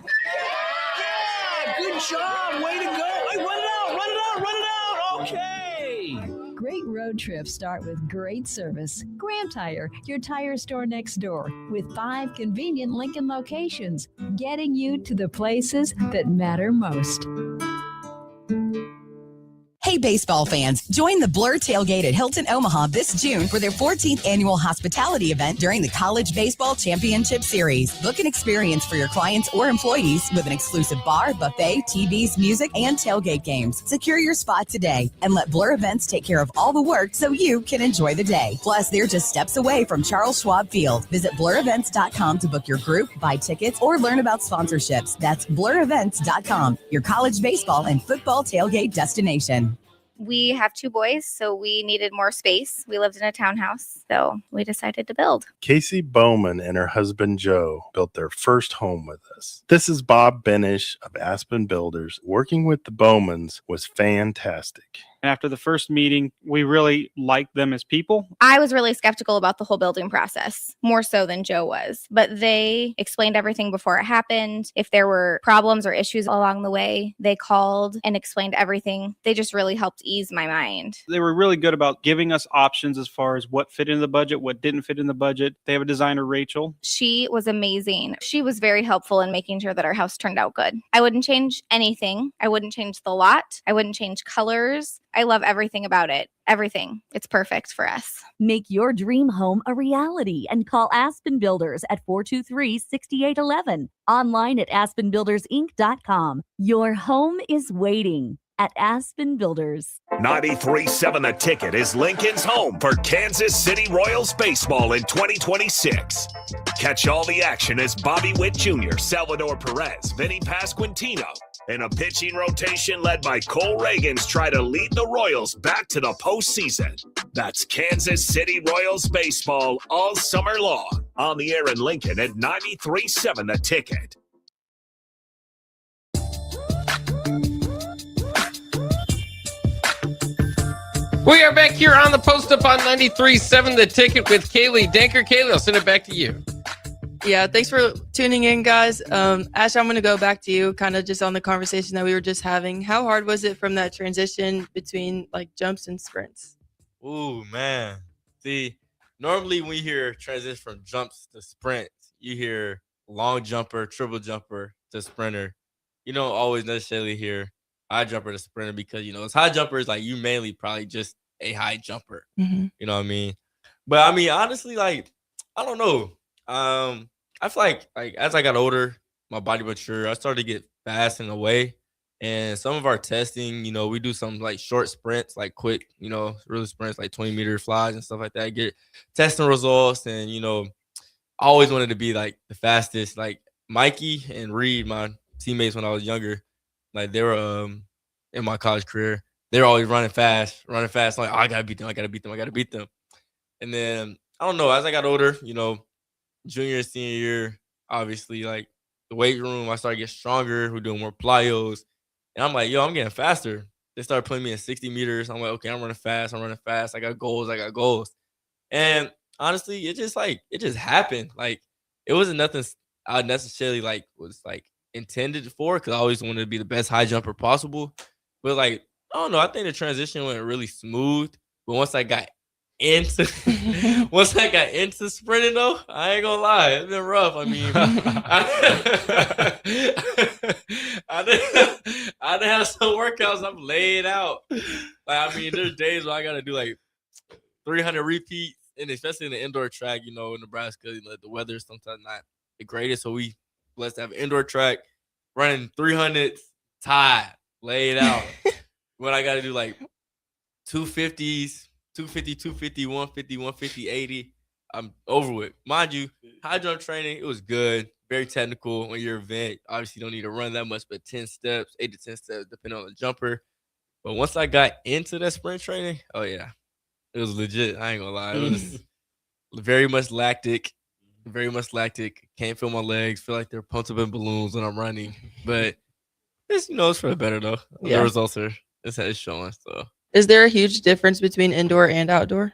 good job. Way to go. Hey, run it out, run it out, run it out. Okay. Great road trips start with great service. Graham Tire, your tire store next door, with 5 convenient Lincoln locations, getting you to the places that matter most. Hey, baseball fans, join the Blur Tailgate at Hilton Omaha this June for their 14th annual hospitality event during the College Baseball Championship Series. Book an experience for your clients or employees with an exclusive bar, buffet, TVs, music, and tailgate games. Secure your spot today and let Blur Events take care of all the work so you can enjoy the day. Plus, they're just steps away from Charles Schwab Field. Visit blurevents.com to book your group, buy tickets, or learn about sponsorships. That's blurevents.com, your college baseball and football tailgate destination. We have 2 boys, so we needed more space. We lived in a townhouse, so we decided to build. Casey Bowman and her husband Joe built their first home with us. This is Bob Benish of Aspen Builders. Working with the Bowmans was fantastic. After the first meeting, we really liked them as people. I was really skeptical about the whole building process, more so than Joe was. But they explained everything before it happened. If there were problems or issues along the way, they called and explained everything. They just really helped ease my mind. They were really good about giving us options as far as what fit in the budget, what didn't fit in the budget. They have a designer, Rachel. She was amazing. She was very helpful in making sure that our house turned out good. I wouldn't change anything. I wouldn't change the lot. I wouldn't change colors. I love everything about it. Everything. It's perfect for us. Make your dream home a reality and call Aspen Builders at 423-6811. Online at aspenbuildersinc.com. Your home is waiting at Aspen Builders. 93.7 The Ticket is Lincoln's home for Kansas City Royals baseball in 2026. Catch all the action as Bobby Witt Jr., Salvador Perez, Vinny Pasquantino, and a pitching rotation led by Cole Reagans try to lead the Royals back to the postseason. That's Kansas City Royals baseball all summer long. On the air in Lincoln at 93.7 The Ticket. We are back here on the Post Up on 93.7 The Ticket with Kaylee Denker. Kaylee, I'll send it back to you. Yeah, thanks for tuning in, guys. Ash, I'm going to go back to you, kind of just on the conversation that we were just having. How hard was it from that transition between like jumps and sprints? Ooh, man. See, normally when you hear transition from jumps to sprints, you hear long jumper, triple jumper to sprinter. You don't always necessarily hear high jumper to sprinter because, you know, it's high jumpers, like you mainly probably just a high jumper. Mm-hmm. You know what I mean? But I mean, honestly, like, I don't know. I feel like as I got older, my body matured, I started to get fast in a way. And some of our testing, you know, we do some like short sprints, like quick, you know, really sprints, like 20-meter flies and stuff like that. Get testing results. And, you know, I always wanted to be like the fastest. Like Mikey and Reed, my teammates when I was younger, like they were in my college career, they were always running fast. I'm like, oh, I gotta beat them. And then I don't know, as I got older, you know, junior and senior year, obviously, like the weight room, I started getting stronger. We're doing more plyos. And I'm like, yo, I'm getting faster. They started putting me in 60 meters. I'm like, okay, I'm running fast. I got goals. And honestly, it just happened. Like, it wasn't nothing I necessarily was intended for, because I always wanted to be the best high jumper possible. But like, I don't know, I think the transition went really smooth. But once I got into once I got into sprinting though, I ain't gonna lie, it's been rough. I mean, I done have some workouts I'm laid out. Like, I mean, there's days where I gotta do like 300 repeats, and especially in the indoor track, in Nebraska, the weather is sometimes not the greatest. So we blessed to have an indoor track, running 300s, tied, laid out. When I gotta do like 250s, 250, 150, 150, 80, I'm over with. Mind you, high jump training, it was good, very technical on your event. Obviously, you don't need to run that much, but 10 steps, 8 to 10 steps, depending on the jumper. But once I got into that sprint training, oh yeah, it was legit. I ain't gonna lie. It was very much lactic. Very much lactic. Can't feel my legs. Feel like they're pumped up in balloons when I'm running. But it's it's for the better though. Yeah. The results are it's showing. So Is there a huge difference between indoor and outdoor?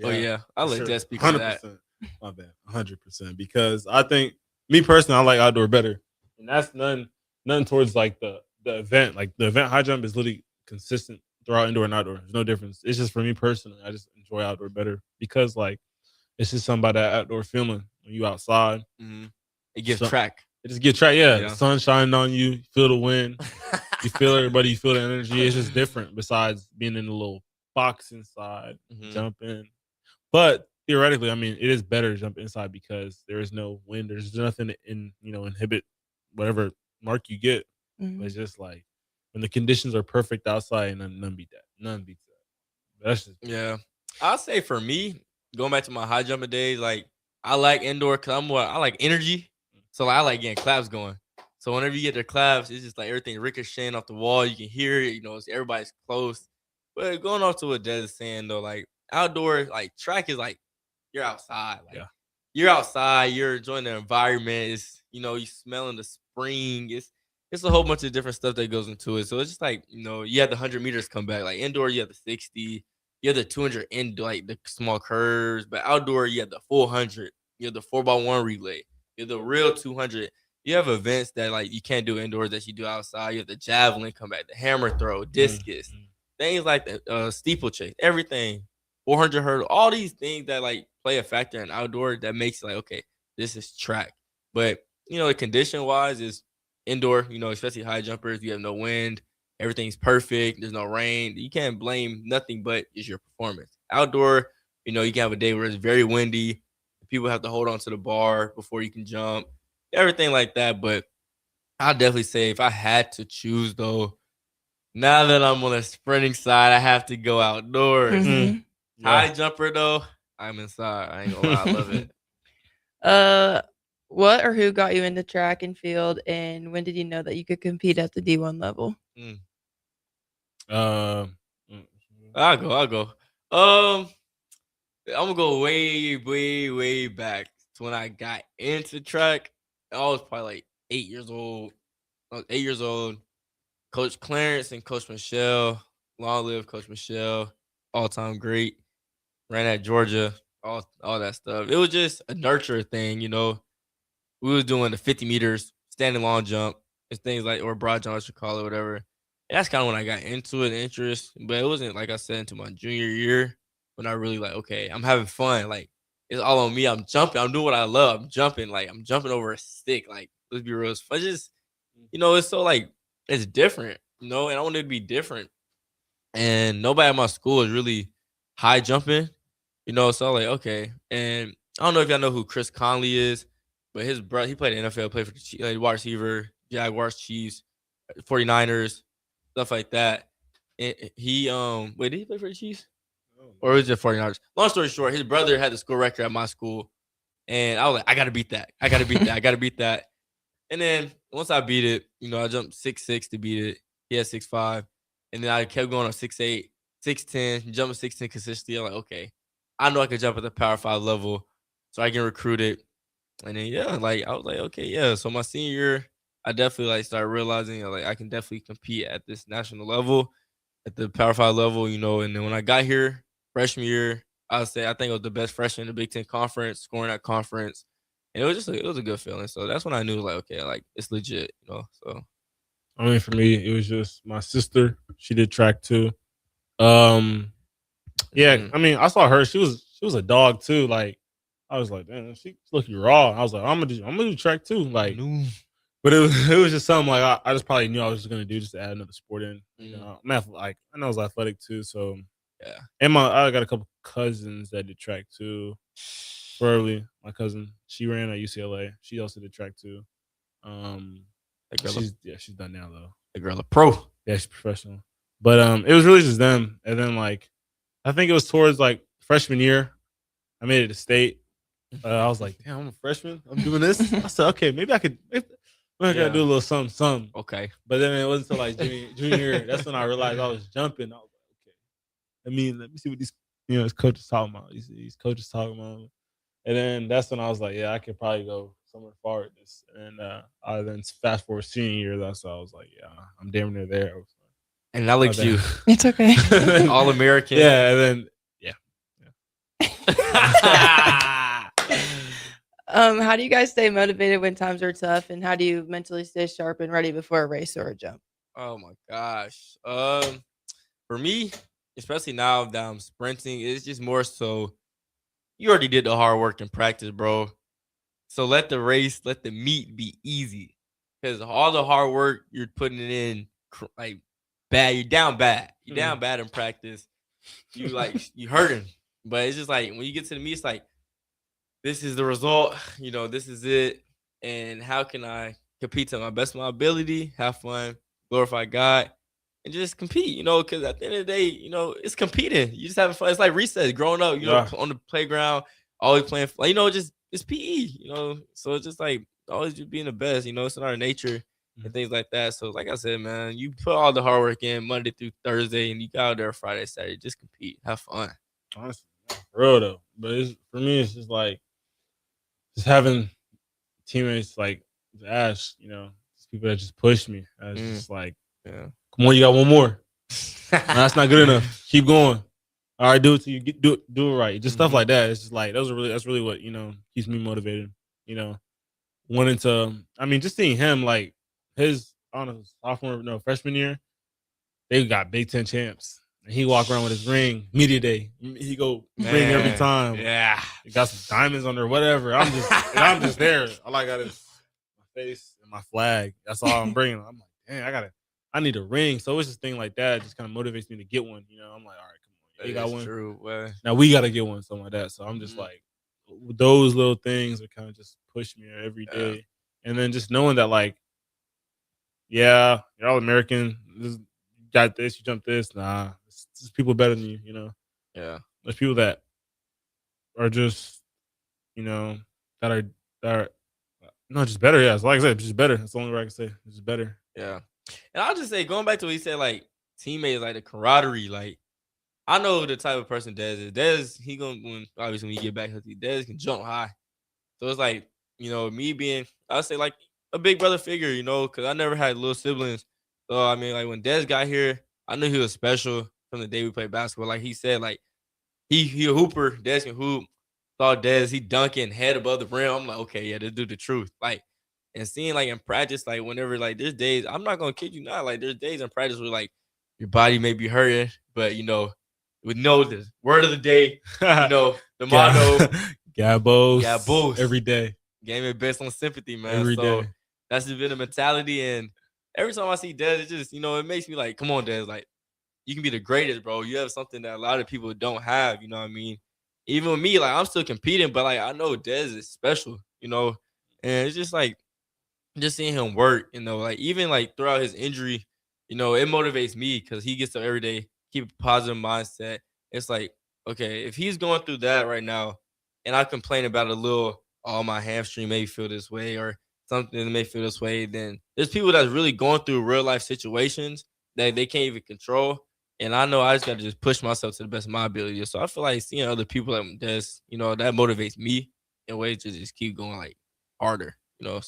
oh yeah. I'll let Jess speak on that. 100%. My bad. 100%. Because I think me personally, I like outdoor better. And that's none towards like the event. Like the event high jump is literally consistent throughout indoor and outdoor. There's no difference. It's just for me personally, I just enjoy outdoor better because like it's just something about that outdoor feeling when you outside. Mm-hmm. It gives track. It just gives track. Yeah. Yeah. The sun shining on you, you feel the wind, you feel everybody, you feel the energy. It's just different besides being in the little box inside, jumping. But theoretically, I mean, it is better to jump inside because there is no wind. There's nothing to inhibit whatever mark you get. But it's just like when the conditions are perfect outside, and none beat that. None beats that. That's just Yeah. I'll say for me, going back to my high jumping days, like I like indoor because I like energy. So like, I like getting claps going. So whenever you get their claps, it's just like everything ricocheting off the wall. You can hear it, everybody's close. But going off to what Des is saying though, like outdoor, like track is like you're outside. Like you're outside, you're enjoying the environment. It's you smelling the spring. It's a whole bunch of different stuff that goes into it. So it's just like, you have the 100 meters come back. Like indoor, you have the 60, you have the 200 in like the small curves, but outdoor, you have the 400, you have the 4x1 relay, you have the real 200. You have events that like you can't do indoors that you do outside. You have the javelin come back, the hammer throw, discus, things like the steeplechase, everything, 400 hurdle, all these things that like play a factor in outdoor that makes it like, okay, this is track. But, condition wise is indoor, especially high jumpers, you have no wind, everything's perfect, there's no rain. You can't blame nothing but is your performance. Outdoor, you can have a day where it's very windy, people have to hold on to the bar before you can jump, everything like that. But I'll definitely say if I had to choose though, now that I'm on the sprinting side, I have to go outdoors. High jumper though, I'm inside. I ain't gonna lie, I love it. What or who got you into track and field, and when did you know that you could compete at the D1 level? I'll go. I'm gonna go way, way, way back to when I got into track. I was probably like 8 years old. I was 8 years old. Coach Clarence and Coach Michelle, long live Coach Michelle, all time great. Ran at Georgia, all that stuff. It was just a nurture thing, We was doing the 50 meters, standing long jump, and things like, or broad jump, I should call it, whatever. And that's kind of when I got into it, interest. But it wasn't, like I said, until my junior year when I really like, okay, I'm having fun. Like, it's all on me. I'm jumping. I'm doing what I love. I'm jumping. Like, I'm jumping over a stick. Like, let's be real. It's fun. Just, it's so, like, it's different, and I want it to be different. And nobody at my school is really high jumping, So I'm like, okay. And I don't know if y'all know who Chris Conley is. But his brother, he played in the NFL, played for the wide receiver, Jaguars, Chiefs, 49ers, stuff like that. And he, did he play for the Chiefs? Or was it 49ers? Long story short, his brother had the school record at my school. And I was like, I got to beat that. I got to beat that. And then once I beat it, I jumped 6'6" to beat it. He had 6'5". And then I kept going on 6'8", 6'10", jumping 6'10" consistently. I'm like, okay, I know I can jump at the Power 5 level. So I get recruited. And then, I was like, okay, yeah. So my senior year, I definitely started realizing I can definitely compete at this national level, at the Power 5 level, And then when I got here, freshman year, I think I was the best freshman in the Big Ten Conference, scoring that conference. And it was just it was a good feeling. So that's when I knew okay, it's legit, So I mean, for me, it was just my sister. She did track too. Yeah, I mean, I saw her. She was a dog too. Like, I was like, damn, she looking raw. I was like, I'm gonna do track too. Like, but it was just something like I just probably knew I was just gonna do just to add another sport in. You know, like I know I was athletic too, so yeah. And I got a couple cousins that did track too. Early, my cousin, she ran at UCLA. She also did track too. She's done now though. The girl a pro. Yeah, she's professional. But it was really just them. And then like I think it was towards like freshman year. I made it to state. I was like, damn, I'm a freshman. I'm doing this. I said, okay, maybe I could do a little something. Okay. But then it wasn't until like junior year. That's when I realized I was jumping. I was like, okay. Let me see what these coaches talking about. These coaches talking about. And then that's when I was like, yeah, I could probably go somewhere far with this. And I then fast forward senior year, that's why I was like, yeah, I'm damn near there. And that looks you. It's okay. All American. Yeah, and then How do you guys stay motivated when times are tough, and how do you mentally stay sharp and ready before a race or a jump? Oh my gosh. For me, especially now that I'm sprinting, it's just more so you already did the hard work in practice, bro. So let the meet be easy. Because all the hard work you're putting it in, like bad, you're down bad. You're down bad in practice. You hurting. But it's just like when you get to the meet, it's like, this is the result. This is it. And how can I compete to my best of my ability, have fun, glorify God, and just compete, because at the end of the day, it's competing. You just having fun. It's like recess, growing up, on the playground, always playing, just it's PE, So it's just like always just being the best, it's in our nature and things like that. So like I said, man, you put all the hard work in Monday through Thursday and you got out there Friday, Saturday, just compete, have fun. Honestly, for real though. But for me, it's just like just having teammates like Ash, just people that just push me. It's just like, come on, you got one more. No, that's not good enough. Keep going. All right, do it till you do it right. Just stuff like that. It's just like that's really what keeps me motivated. Wanting to. I mean, just seeing him like his freshman year, they got Big Ten champs. And he walk around with his ring, media day. He go ring every time. Yeah, he got some diamonds on there, whatever. I'm just there. All I got is my face and my flag. That's all I'm bringing. I'm like, dang, I need a ring. So it's just a thing like that. Just kind of motivates me to get one. I'm like, all right, come on, you got one. True. Well, now we got to get one, something like that. So I'm just like, those little things are kind of just push me every day. And then just knowing that, like, yeah, you're all American. You got this, you jump this. Nah, there's people better than you. Yeah, there's people that are just, that are no, just better. Yeah, so like I said, just better. That's the only word I can say. Just better. Yeah, and I'll just say, going back to what he said, like teammates, like the camaraderie. Like I know the type of person Dez is. Dez, he obviously when he get back healthy, Dez can jump high. So it's like, me being, I'd say like a big brother figure, because I never had little siblings. So I mean, like when Dez got here, I knew he was special from the day we played basketball. Like he said, like he a hooper, Dez can hoop. Saw Dez, he dunking head above the rim. I'm like, okay, yeah, this dude the truth. Like, and seeing like in practice, like whenever like there's days, I'm not gonna kid you not, like there's days in practice where like your body may be hurting, but we know the word of the day, the motto, Gabos every day. Game is based on sympathy, man. Every day. That's just been the mentality, and every time I see Dez, it just it makes me like, come on, Dez, like you can be the greatest, bro. You have something that a lot of people don't have. You know what I mean? Even with me, like I'm still competing, but like I know Dez is special, and it's just like just seeing him work, like even like throughout his injury, it motivates me because he gets up every day, keep a positive mindset. It's like, okay, if he's going through that right now, and I complain about a little, oh, my hamstring may feel this way or something may feel this way, then there's people that's really going through real life situations that they can't even control. And I know I just got to just push myself to the best of my ability. So I feel like seeing other people that that motivates me in ways to just keep going like harder, so.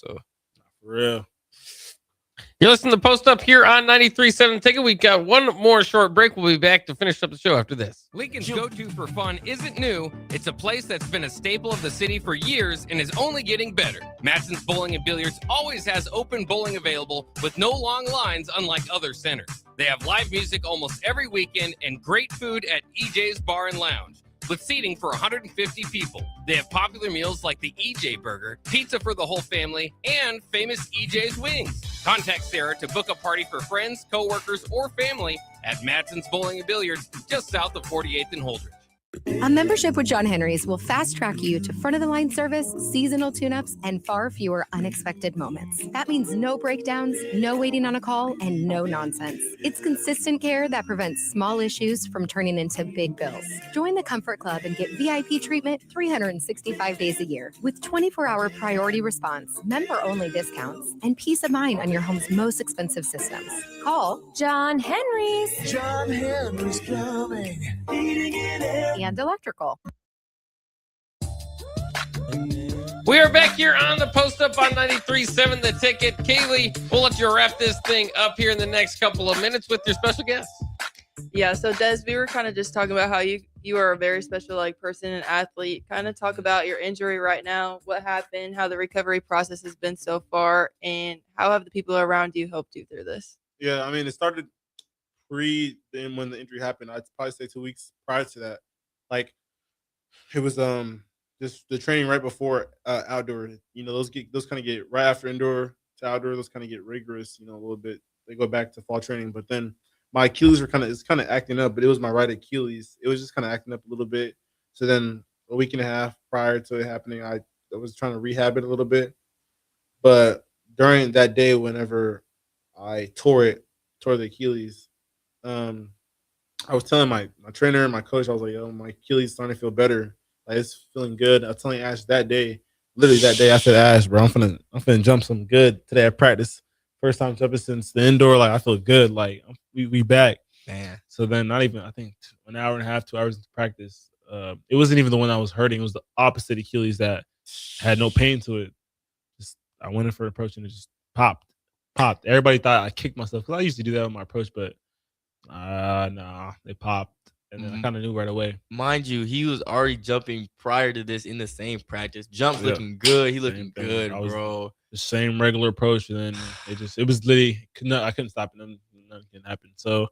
For real. You're listening to Post Up here on 93.7 Ticket. We've got one more short break. We'll be back to finish up the show after this. Lincoln's go-to for fun isn't new. It's a place that's been a staple of the city for years and is only getting better. Matson's Bowling and Billiards always has open bowling available with no long lines, unlike other centers. They have live music almost every weekend and great food at EJ's Bar and Lounge, with seating for 150 people. They have popular meals like the EJ Burger, pizza for the whole family, and famous EJ's Wings. Contact Sarah to book a party for friends, coworkers, or family at Matson's Bowling and Billiards, just south of 48th and Holdridge. A membership with John Henry's will fast track you to front of the line service, seasonal tune-ups, and far fewer unexpected moments. That means no breakdowns, no waiting on a call, and no nonsense. It's consistent care that prevents small issues from turning into big bills. Join the Comfort Club and get VIP treatment 365 days a year with 24-hour priority response, member-only discounts, and peace of mind on your home's most expensive systems. Call John Henry's. John Henry's Plumbing, heating and air. And electrical. We are back here on the Post Up on 93.7 The Ticket. Kaylee, we'll let you wrap this thing up here in the next couple of minutes with your special guest. Yeah, so Des, we were kind of just talking about how you are a very special person and athlete. Kind of talk about your injury right now, what happened, how the recovery process has been so far, and how have the people around you helped you through this? Yeah, I mean, it started then when the injury happened. I'd probably say 2 weeks prior to that. Like, it was just the training right before outdoor. Those kind of get right after indoor to outdoor. Those kind of get rigorous. A little bit. They go back to fall training, but then my Achilles were kind of acting up. But it was my right Achilles. It was just kind of acting up a little bit. So then a week and a half prior to it happening, I was trying to rehab it a little bit. But during that day, whenever I tore the Achilles, I was telling my trainer and my coach, I was like, yo, my Achilles is starting to feel better. Like, it's feeling good. I was telling Ash literally that day, I said, Ash, bro, I'm finna jump some good today at practice. First time jumping since the indoor. Like, I feel good. Like, we back. Man. So then I think an hour and a half, 2 hours into practice, it wasn't even the one that was hurting. It was the opposite Achilles that had no pain to it. I went in for an approach and it just popped. Everybody thought I kicked myself because I used to do that with my approach, but nah, they popped, and then I kind of knew right away. Mind you, he was already jumping prior to this in the same practice. Jumps looking good. He looking good, bro. The same regular approach, and then it was literally I couldn't stop it. Nothing can happen. So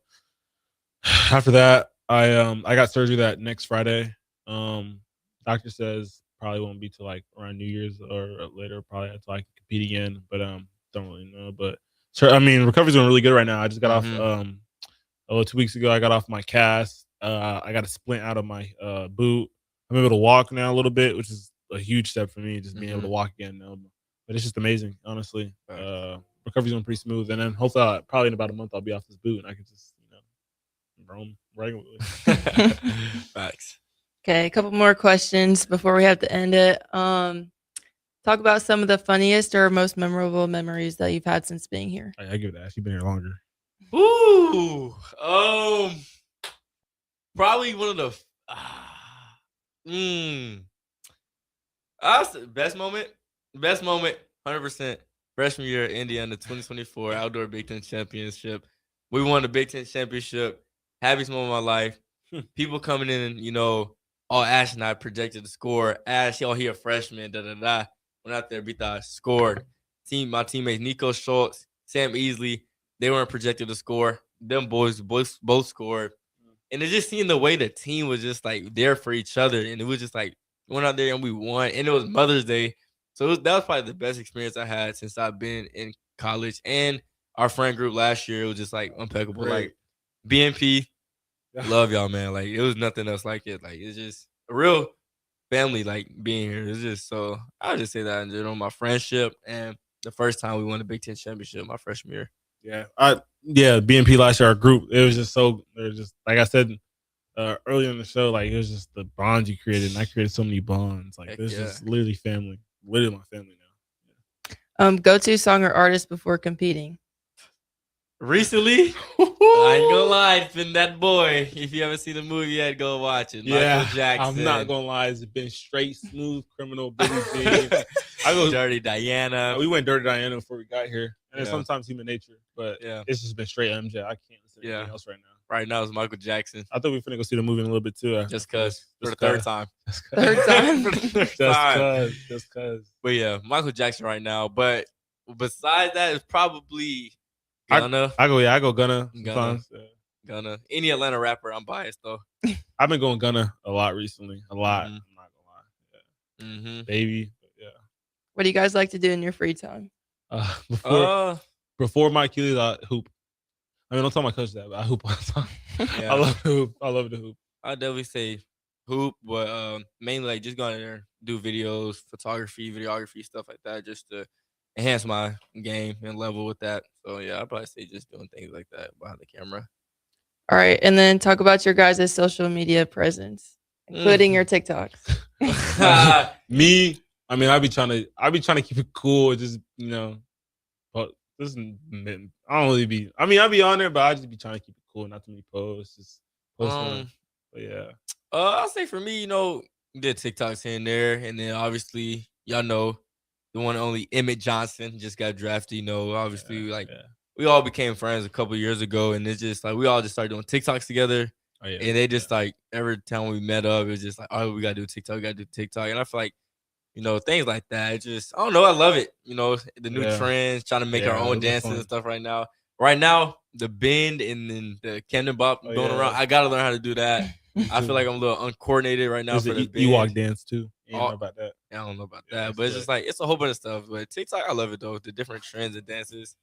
after that, I got surgery that next Friday. Doctor says probably won't be till like around New Year's or later, probably until I can compete again. But don't really know. But I mean, recovery's going really good right now. I just got off 2 weeks ago. I got off my cast. I got a splint out of my boot. I'm able to walk now a little bit, which is a huge step for me, just being able to walk again. But it's just amazing, honestly. Recovery's going pretty smooth, and then hopefully, probably in about a month, I'll be off this boot and I can just roam regularly. Facts. Okay, a couple more questions before we have to end it. Talk about some of the funniest or most memorable memories that you've had since being here. I give it that. You've been here longer. Ooh, probably one of the best moment, 100%. Freshman year at Indiana, 2024 Outdoor Big Ten Championship. We won the Big Ten Championship. Happiest moment of my life. People coming in, Ash and I projected the score. Ash, he a freshman, da-da-da. Went out there, beat the scored. My teammates, Nico Schultz, Sam Easley, they weren't projected to score. Them boys both scored. And it's just seeing the way the team was just like there for each other. And it was just like, went out there and we won. And it was Mother's Day. So that was probably the best experience I had since I've been in college. And our friend group last year, it was just like impeccable. Great. Like BNP, love y'all, man. Like it was nothing else like it. Like it's just a real family, like being here. It's just so I would just say that in general, my friendship and the first time we won the Big Ten Championship my freshman year. Yeah, BNP last year, our group, it was just like I said earlier in the show, like it was just the bonds you created, and I created so many bonds. Like this is literally family, literally my family now. Go-to song or artist before competing? Recently, I ain't gonna lie, it's been that boy. If you haven't seen the movie yet, go watch it. Yeah, Michael Jackson. I'm not gonna lie, it's been straight smooth criminal Billie Jean. I go Dirty Diana. We went Dirty Diana before we got here, and then Yeah. sometimes Human Nature, but it's just been straight MJ. I can't listen to anything else right now. Right now it's Michael Jackson. I thought we were finna go see the movie in a little bit too. Just cause for the cause. third time. Third time. For the third Just time. just cause. But yeah, Michael Jackson right now. But besides that, it's probably Gunna. I go Gunna. Gunna. sometimes, yeah. Gunna. Any Atlanta rapper, I'm biased though. I've been going Gunna a lot recently. A lot. Mhm. I'm not gonna lie. Yeah. Mm-hmm. Baby. Yeah. What do you guys like to do in your free time? Before my Achilles, I hoop. I mean, don't tell my coach that, but I hoop all the time. Yeah. I love to hoop. I love to hoop. I'd definitely say hoop, but mainly like just going in there, do videos, photography, videography, stuff like that, just to enhance my game and level with that. So yeah, I'd probably say just doing things like that behind the camera. All right, and then talk about your guys' social media presence, including your TikToks. Me, I mean, I be trying to keep it cool. Just but this I don't really be. I mean, I be on there, but I just be trying to keep it cool. Not too many posts. Just posting. But yeah. I'll say for me, did TikToks here and there, and then obviously y'all know the one and only Emmett Johnson just got drafted. Obviously we all became friends a couple years ago, and it's just like we all just started doing TikToks together. Oh, yeah. And they just like every time we met up, it was just like, oh, we gotta do TikTok, and I feel like things like that. It just I don't know, I love it. The new trends, trying to make our own dances and stuff right now. Right now, the bend and then the Camden Bop going around, I gotta learn how to do that. I feel like I'm a little uncoordinated right now. There's for the the Ewok dance too. You know about that? I don't know about that, but it's just like it's a whole bunch of stuff. But TikTok, I love it though. The different trends and dances,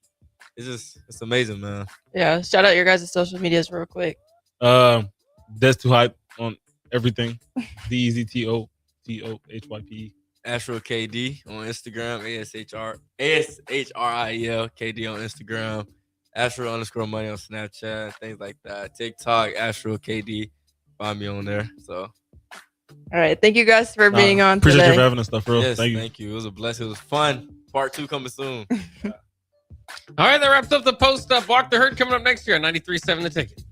it's amazing, man. Yeah, shout out your guys' social medias real quick. That's too hype on everything. DEZTOTOHYPE. Astro KD on Instagram. ASHRIEL KD on Instagram. Astro_money on Snapchat. Things like that. TikTok. Astro KD. Find me on there. So. All right, thank you guys for being on appreciate today. you for having us, stuff, bro. Yes, Thank you. It was a blessing. It was fun. Part 2 coming soon. All right, that wraps up the post up. Walk the Herd coming up next year on 93.7 The Ticket.